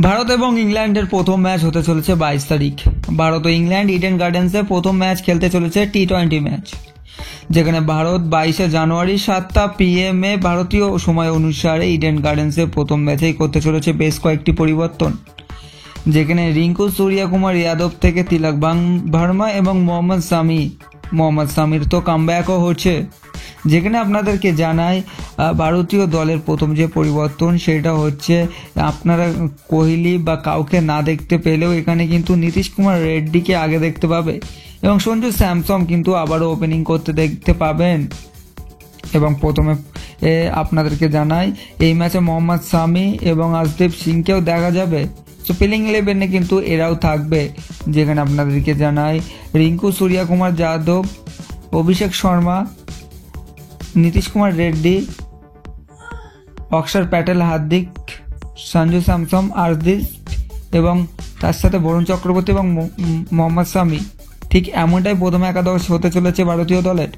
ভারত এবং ইংল্যান্ডের প্রথম ম্যাচ হতে চলেছে 22 তারিখ। ভারত ও ইংল্যান্ড ইডেন গার্ডেন্সে প্রথম ম্যাচ খেলতে চলেছে টি-20 ম্যাচ, যেখানে ভারত 22 জানুয়ারি 7টা PM ভারতীয় সময় অনুসারে ইডেন গার্ডেন্সে প্রথম ম্যাচেই করতে চলেছে বেশ কয়েকটি পরিবর্তন, যেখানে রিঙ্কু সূর্যকুমার যাদব থেকে তিলক ভার্মা এবং মোহাম্মদ সামির তো কামব্যাকও হচ্ছে। যেখানে আপনাদেরকে জানাই ভারতীয় দলের প্রথম যে পরিবর্তন সেটা হচ্ছে, আপনারা কোহলি বা কাউকে না দেখতে পেলেও এখানে কিন্তু নীতিশ কুমার রেড্ডিকে আগে দেখতে পাবে এবং সঞ্জু স্যামসন কিন্তু আবারও ওপেনিং করতে দেখতে পাবেন। এবং প্রথমে আপনাদেরকে জানাই এই ম্যাচে মোহাম্মদ সামি এবং আশদীপ সিংকেও দেখা যাবে। তো প্লেইং 11 কিন্তু এরাও থাকবে, যেখানে আপনাদেরকে জানাই রিঙ্কু সূর্যকুমার যাদব, অভিষেক শর্মা, নীতিশ কুমার রেড্ডি, অক্ষর প্যাটেল, হার্দিক, সঞ্জু স্যামসন, আশদীপ এবং তার সাথে বরুণ চক্রবর্তী এবং মোহাম্মদ সামি। ঠিক এমনটাই প্রথম একাদশ হতে চলেছে ভারতীয় দলের,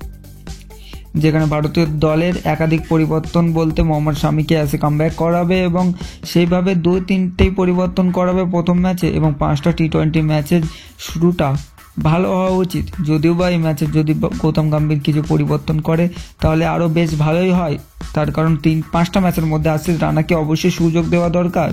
যেখানে ভারতীয় দলের একাধিক পরিবর্তন বলতে মোহাম্মদ শামিকে এসে কামব্যাক করাবে এবং সেইভাবে 2-3টেই পরিবর্তন করাবে প্রথম ম্যাচে এবং 5টা টি-20 ম্যাচের শুরুটা ভালো হওয়া উচিত। যদিও বা এই ম্যাচে যদি গৌতম গম্ভীর কিছু পরিবর্তন করে তাহলে আরও বেশ ভালোই হয়, তার কারণ 5টা ম্যাচের মধ্যে আশিস রানাকে অবশ্যই সুযোগ দেওয়া দরকার।